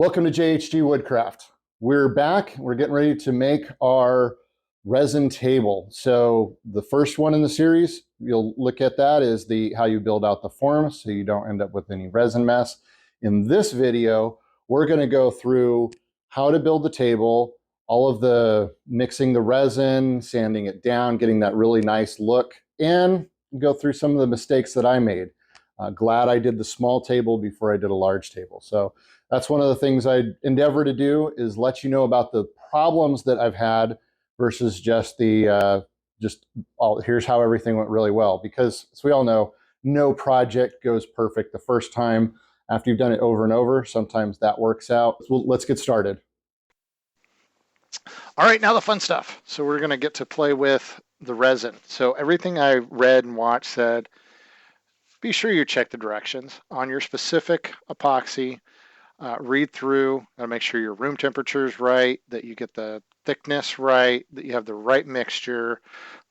Welcome to JHGWoodCraft. We're back. We're getting ready to make our resin table. So the first one in the series, you'll look at that is how you build out the form so you don't end up with any resin mess. In this video, we're going to go through how to build the table, all of the mixing the resin, sanding it down, getting that really nice look, and go through some of the mistakes that I made. Glad I did the small table before I did a large table. So that's one of the things I endeavor to do, is let you know about the problems that I've had versus just here's how everything went really well. Because as we all know, no project goes perfect the first time. After you've done it over and over, sometimes that works out. So let's get started. All right, now the fun stuff. So we're going to get to play with the resin. So everything I read and watched said, be sure you check the directions on your specific epoxy. Read through and make sure your room temperature is right, that you get the thickness right, that you have the right mixture,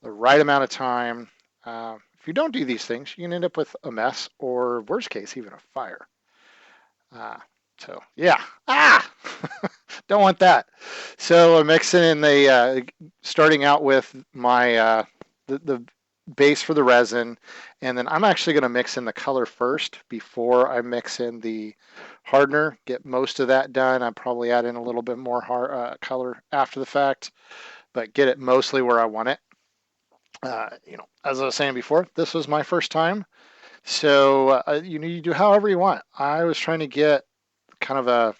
the right amount of time. If you don't do these things, you can end up with a mess, or worst case, even a fire. So yeah, don't want that. So I'm mixing in starting out with my the base for the resin, and then I'm actually going to mix in the color first before I mix in the hardener. Get most of that done. I'll probably add in a little bit more color after the fact, but get it mostly where I want it. As I was saying before, this was my first time, so you do however you want. I was trying to get kind of a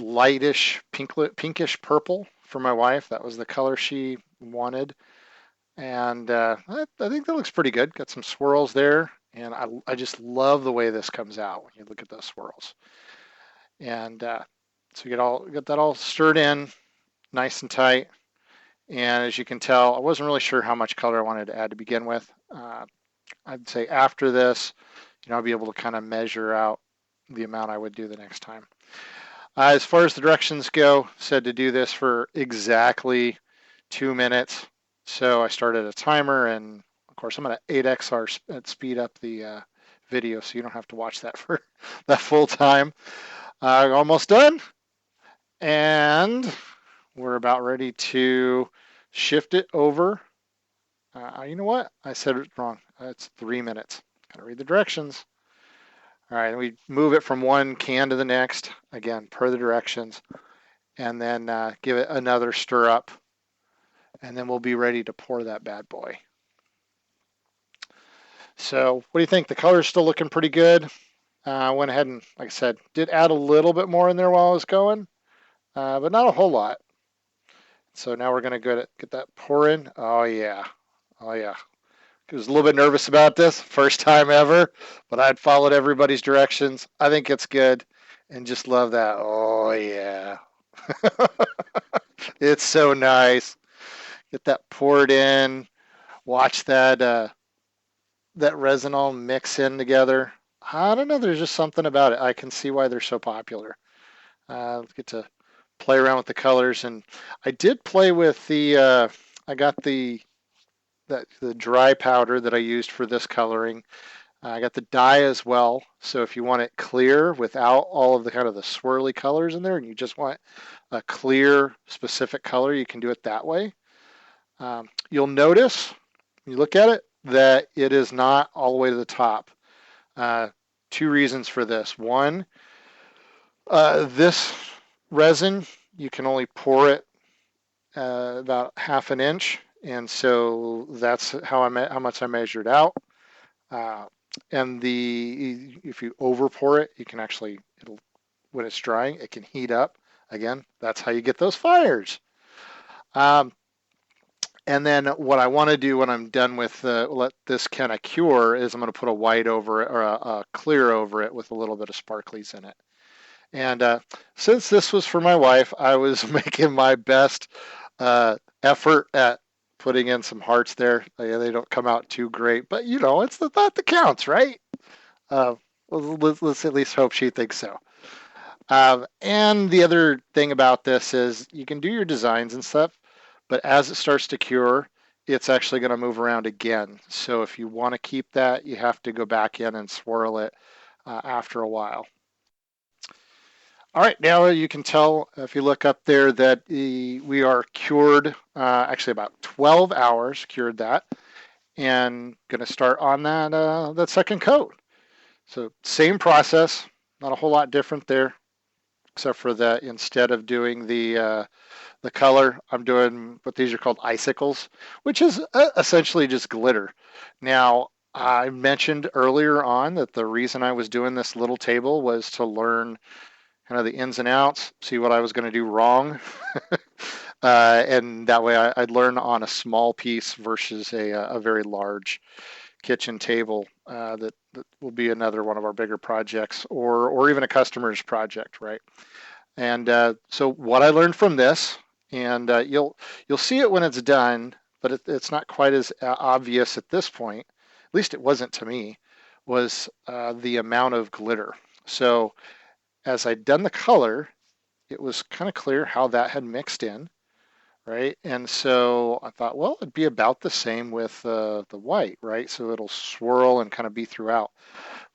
lightish pinkish purple for my wife. That was the color she wanted. And I think that looks pretty good. Got some swirls there, and I just love the way this comes out when you look at those swirls. And so you get that all stirred in, nice and tight. And as you can tell, I wasn't really sure how much color I wanted to add to begin with. I'd say after this, I'll be able to kind of measure out the amount I would do the next time. As far as the directions go, said to do this for exactly 2 minutes. So I started a timer, and of course I'm going to 8x our speed up the video so you don't have to watch that for that full time. Almost done, and we're about ready to shift it over. You know what? I said it wrong. It's 3 minutes. Gotta read the directions. All right, and we move it from one can to the next, again, per the directions, and then give it another stir up. And then we'll be ready to pour that bad boy. So what do you think? The color's still looking pretty good. Went ahead and, like I said, did add a little bit more in there while I was going, but not a whole lot. So now we're going to get that pour in. Oh, yeah. Oh, yeah. I was a little bit nervous about this. First time ever, but I'd followed everybody's directions. I think it's good, and just love that. Oh, yeah. It's so nice. Get that poured in. Watch that that resin all mix in together. I don't know. There's just something about it. I can see why they're so popular. Get to play around with the colors, and I did play with the. I got the dry powder that I used for this coloring. I got the dye as well. So if you want it clear without all of the kind of the swirly colors in there, and you just want a clear specific color, you can do it that way. You'll notice, when you look at it, that it is not all the way to the top. 2 reasons for this. One, this resin, you can only pour it about half an inch, and so that's how much I measured out. And if you over pour it, you can actually, when it's drying, it can heat up. Again, that's how you get those fires. And then what I want to do when I'm done with let this kind of cure is I'm going to put a white over it, or a clear over it with a little bit of sparklies in it. And since this was for my wife, I was making my best effort at putting in some hearts there. They don't come out too great, but it's the thought that counts, right? Let's at least hope she thinks so. And the other thing about this is you can do your designs and stuff, but as it starts to cure, it's actually going to move around again. So if you want to keep that, you have to go back in and swirl it after a while. All right, now you can tell if you look up there that we are cured, actually about 12 hours cured that, and going to start on that second coat. So same process, not a whole lot different there, except for that instead of doing the color, I'm doing what these are called icicles, which is essentially just glitter. Now, I mentioned earlier on that the reason I was doing this little table was to learn kind of the ins and outs, see what I was going to do wrong. And that way I'd learn on a small piece versus a very large kitchen table that will be another one of our bigger projects or even a customer's project, right? And so what I learned from this, and you'll see it when it's done, but it's not quite as obvious at this point. At least it wasn't to me. Was the amount of glitter. So as I'd done the color, it was kind of clear how that had mixed in, right? And so I thought, well, it'd be about the same with the white, right? So it'll swirl and kind of be throughout.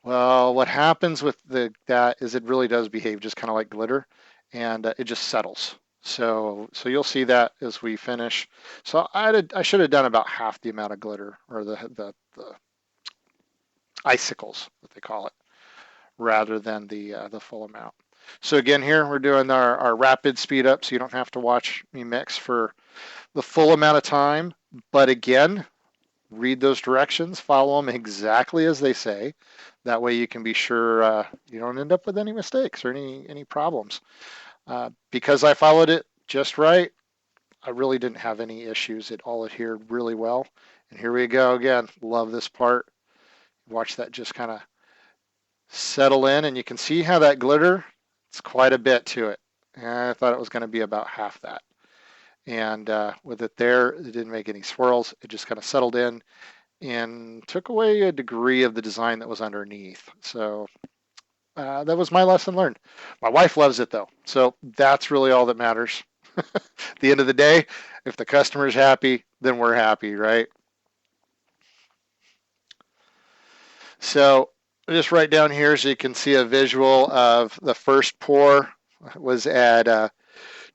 Well, what happens with that is it really does behave just kind of like glitter, and it just settles. So you'll see that as we finish. So I should have done about half the amount of glitter, or the icicles, what they call it, rather than the full amount. So again, here we're doing our rapid speed up, so you don't have to watch me mix for the full amount of time. But again, read those directions, follow them exactly as they say. That way you can be sure you don't end up with any mistakes or any problems. Because I followed it just right, I really didn't have any issues. It all adhered really well. And here we go again. Love this part. Watch that just kind of settle in, and you can see how that glitter, it's quite a bit to it. And I thought it was going to be about half that. And with it there, it didn't make any swirls. It just kind of settled in and took away a degree of the design that was underneath. So that was my lesson learned. My wife loves it though. So that's really all that matters. At the end of the day, if the customer's happy, then we're happy, right? So just right down here so you can see a visual of the first pour was at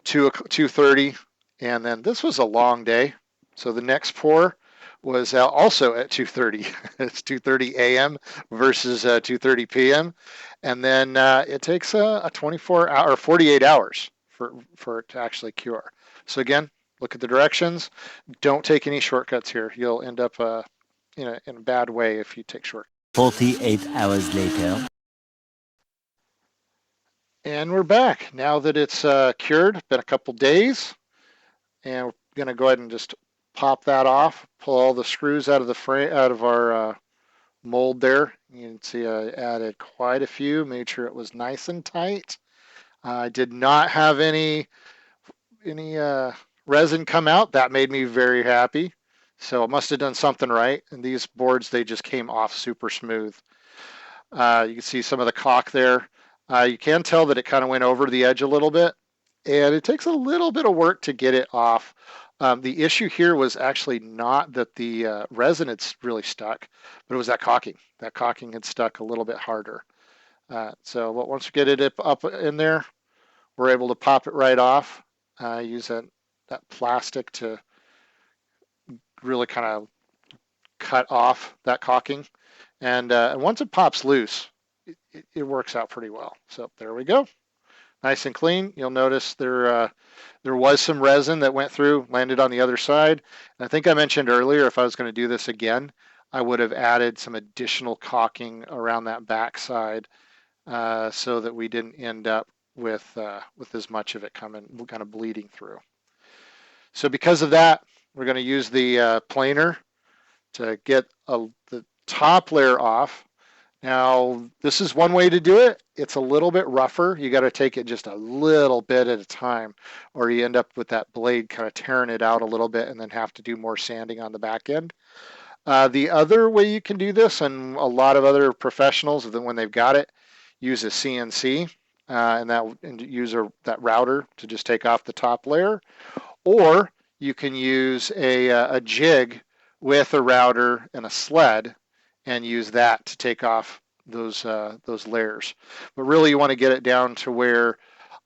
2:30, and then this was a long day. So the next pour was also at 2:30. It's 2:30 a.m. versus 2:30 p.m. And then it takes a 24 hour or 48 hours for it to actually cure. So again, look at the directions. Don't take any shortcuts here. You'll end up in a bad way if you take shortcuts. 48 hours later. And we're back. Now that it's cured, been a couple days, and we're going to go ahead and just pop that off, pull all the screws out of the frame, out of our mold there. You can see I added quite a few, made sure it was nice and tight. I did not have any resin come out. That made me very happy. So I must have done something right. And these boards, they just came off super smooth. You can see some of the caulk there. You can tell that it kind of went over the edge a little bit, and it takes a little bit of work to get it off. The issue here was actually not that the resin had really stuck, but it was that caulking. That caulking had stuck a little bit harder. So once we get it up in there, we're able to pop it right off. Use that plastic to really kind of cut off that caulking. And once it pops loose, it works out pretty well. So there we go. Nice and clean. You'll notice there was some resin that went through, landed on the other side. And I think I mentioned earlier, if I was going to do this again, I would have added some additional caulking around that back side so that we didn't end up with as much of it coming, kind of bleeding through. So because of that, we're going to use the planer to get the top layer off. Now, this is one way to do it. It's a little bit rougher. You got to take it just a little bit at a time, or you end up with that blade kind of tearing it out a little bit and then have to do more sanding on the back end. The other way you can do this, and a lot of other professionals, when they've got it, use a CNC and use that router to just take off the top layer, or you can use a jig with a router and a sled and use that to take off those layers. But really you want to get it down to where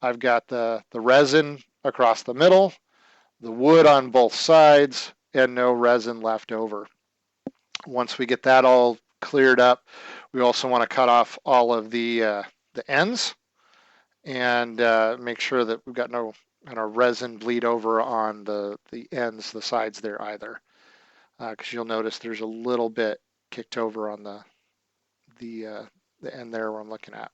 I've got the resin across the middle, the wood on both sides, and no resin left over. Once we get that all cleared up, we also want to cut off all of the ends and make sure that we've got no resin bleed over on the ends, the sides there either, because you'll notice there's a little bit kicked over on the end there where I'm looking at.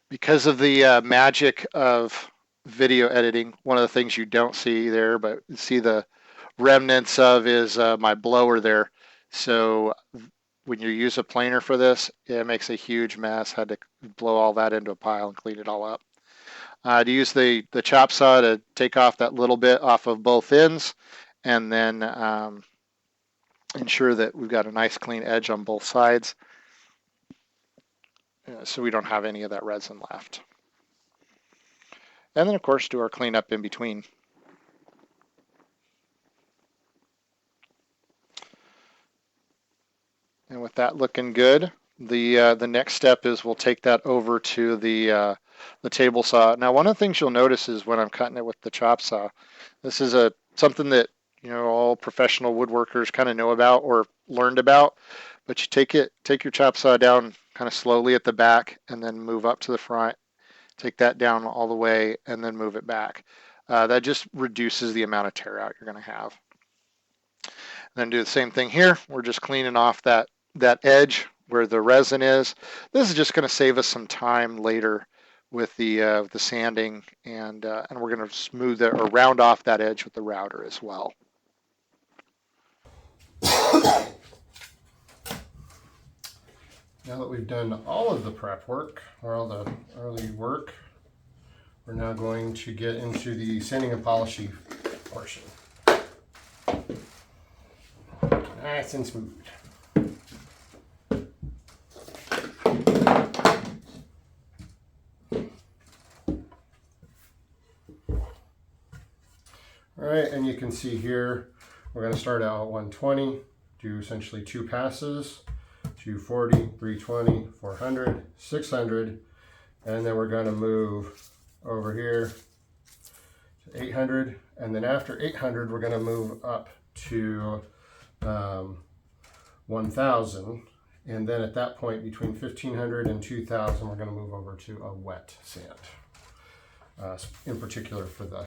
Because of the magic of video editing, one of the things you don't see there, but see the remnants of, is my blower there. So when you use a planer for this, it makes a huge mess. Had to blow all that into a pile and clean it all up. To use the chop saw to take off that little bit off of both ends, and then ensure that we've got a nice clean edge on both sides, so we don't have any of that resin left. And then, of course, do our cleanup in between. And with that looking good, the next step is we'll take that over to the table saw. Now, one of the things you'll notice is when I'm cutting it with the chop saw, this is something that all professional woodworkers kind of know about or learned about. But you take your chop saw down kind of slowly at the back, and then move up to the front. Take that down all the way, and then move it back. That just reduces the amount of tear out you're going to have. And then do the same thing here. We're just cleaning off that edge where the resin is. This is just going to save us some time later with the sanding, and we're going to smooth it or round off that edge with the router as well. Now that we've done all of the prep work, or all the early work, we're now going to get into the sanding and polishing portion. Nice and smooth. All right, and you can see here, we're going to start out at 120, do essentially 2 passes, 240, 320, 400, 600, and then we're going to move over here to 800, and then after 800 we're going to move up to 1000, and then at that point between 1500 and 2000 we're going to move over to a wet sand, in particular for the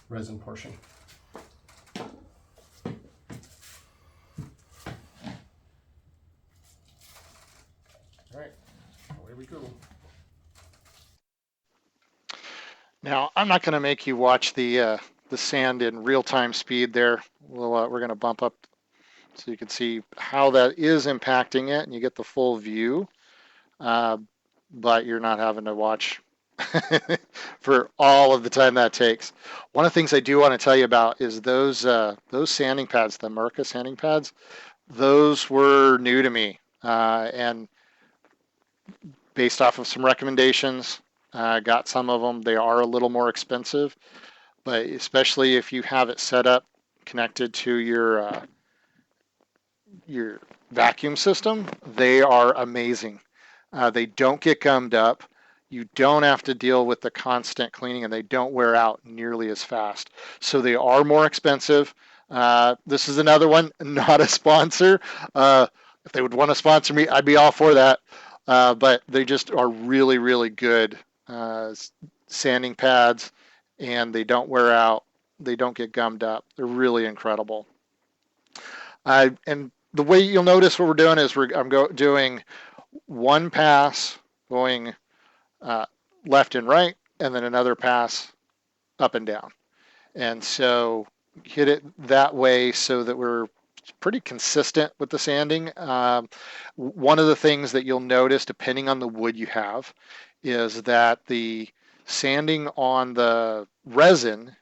resin portion. All right, away we go. Now, I'm not going to make you watch the sand in real-time speed there. We're going to bump up so you can see how that is impacting it, and you get the full view, but you're not having to watch for all of the time that takes. One of the things I do want to tell you about is those sanding pads, the Mirka sanding pads. Those were new to me, and based off of some recommendations, got some of them. They are a little more expensive, but especially if you have it set up connected to your vacuum system, they are amazing. They don't get gummed up. You don't have to deal with the constant cleaning, and they don't wear out nearly as fast. So they are more expensive. This is another one, not a sponsor. If they would want to sponsor me, I'd be all for that. But they just are really, really good sanding pads, and they don't wear out. They don't get gummed up. They're really incredible. And the way you'll notice what we're doing is I'm doing one pass going left and right, and then another pass up and down. And so hit it that way so that we're pretty consistent with the sanding. One of the things that you'll notice, depending on the wood you have, is that the sanding on the resin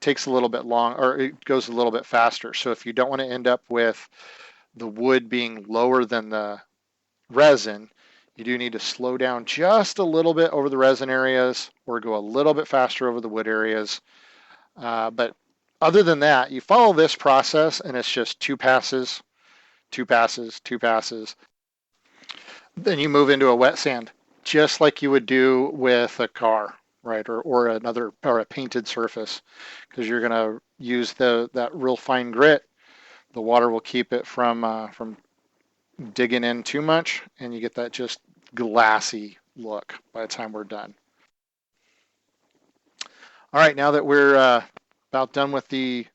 takes a little bit long, or it goes a little bit faster. So if you don't want to end up with the wood being lower than the resin, you do need to slow down just a little bit over the resin areas, or go a little bit faster over the wood areas. But other than that, you follow this process, and it's just 2 passes, 2 passes, 2 passes. Then you move into a wet sand. just like you would do with a car, right? Or a painted surface, because you're going to use that real fine grit. The water will keep it from digging in too much, and you get that just glassy look by the time we're done. All right, now that we're about done with the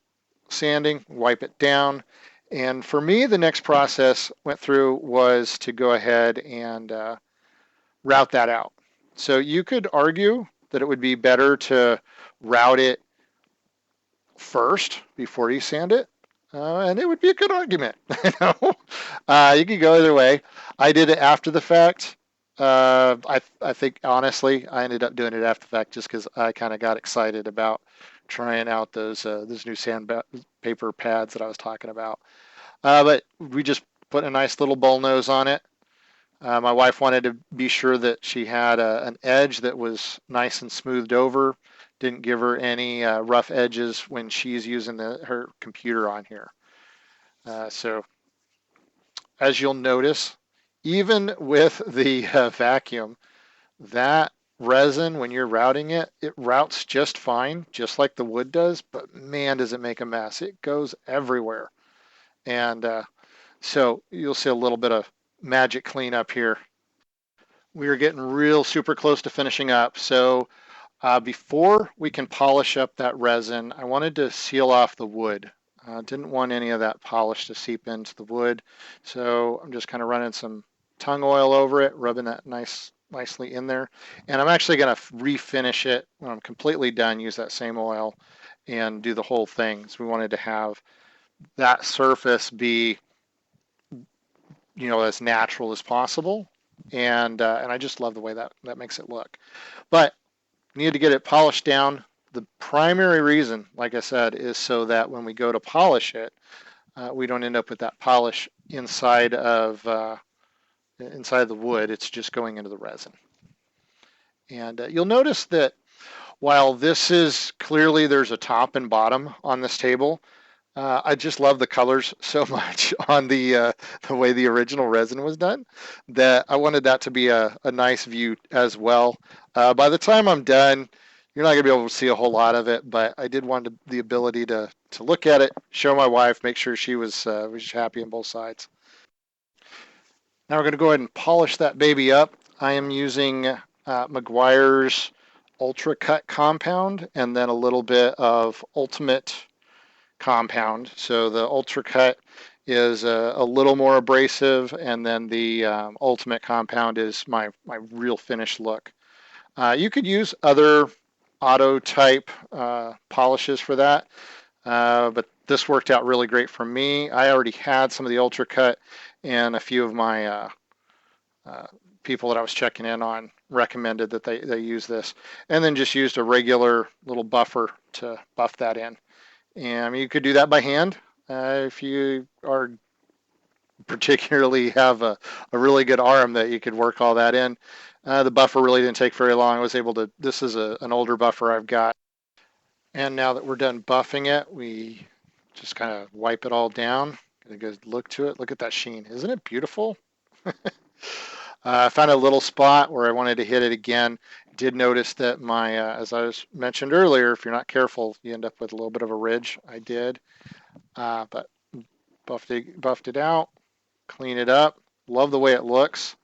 sanding, wipe it down. And for me, the next process went through was to go ahead and route that out. So you could argue that it would be better to route it first before you sand it. And it would be a good argument. You could go either way. I did it after the fact. I think honestly, I ended up doing it after the fact just because I kind of got excited about trying out those new sandpaper pads that I was talking about. But we just put a nice little bull nose on it. My wife wanted to be sure that she had an edge that was nice and smoothed over. Didn't give her any rough edges when she's using her computer on here. So as you'll notice, even with the vacuum, that resin, when you're routing it, it routes just fine, just like the wood does, but man, does it make a mess. It goes everywhere. And so you'll see a little bit of magic cleanup here. We are getting real super close to finishing up. So before we can polish up that resin, I wanted to seal off the wood. Didn't want any of that polish to seep into the wood. So I'm just kind of running some tung oil over it, rubbing that nicely in there. And I'm actually going to refinish it when I'm completely done, use that same oil and do the whole thing. So we wanted to have that surface be, as natural as possible. And I just love the way that makes it look. But needed to get it polished down. The primary reason, like I said, is so that when we go to polish it, we don't end up with that polish inside of the wood. It's just going into the resin. And you'll notice that while this is clearly there's a top and bottom on this table, I just love the colors so much on the way the original resin was done that I wanted that to be a nice view as well. By the time I'm done, you're not going to be able to see a whole lot of it, but I did want the ability to look at it, show my wife, make sure she was happy on both sides. Now we're going to go ahead and polish that baby up. I am using Meguiar's Ultra Cut compound and then a little bit of Ultimate compound. So the Ultra Cut is a little more abrasive, and then the Ultimate compound is my real finished look. You could use other auto type polishes for that, but this worked out really great for me. I already had some of the Ultra Cut, and a few of my people that I was checking in on recommended that they use this, and then just used a regular little buffer to buff that in. And I mean, you could do that by hand if you are particularly have a really good arm that you could work all that in. The buffer really didn't take very long. I was able to, this is an older buffer I've got. And now that we're done buffing it, we just kind of wipe it all down. Get a good look to it. Look at that sheen. Isn't it beautiful? I found a little spot where I wanted to hit it again. Did notice that my, as I mentioned earlier, if you're not careful, you end up with a little bit of a ridge. I did, but buffed it out, clean it up. Love the way it looks.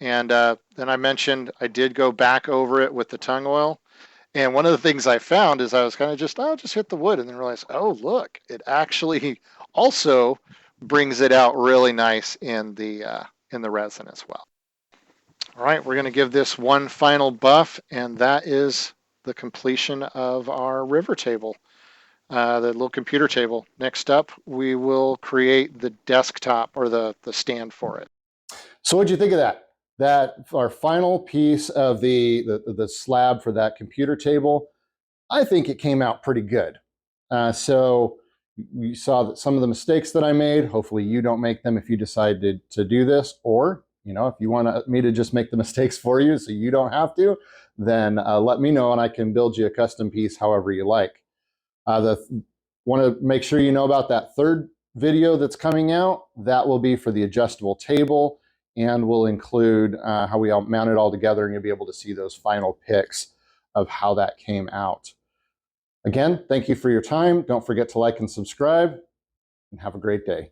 And then I mentioned I did go back over it with the tung oil. And one of the things I found is I was kind of just hit the wood, and then realized, oh, look, it actually also brings it out really nice in the resin as well. All right, we're going to give this one final buff, and that is the completion of our river table, the little computer table. Next up, we will create the desktop or the stand for it. So what'd you think of that? That our final piece of the slab for that computer table, I think it came out pretty good. So you saw that some of the mistakes that I made, hopefully you don't make them if you decide to do this, or if you want me to just make the mistakes for you so you don't have to, then let me know and I can build you a custom piece however you like. Want to make sure you know about that third video that's coming out. That will be for the adjustable table. and we'll include how we all mount it all together, and you'll be able to see those final pics of how that came out. Again, thank you for your time. Don't forget to like and subscribe, and have a great day.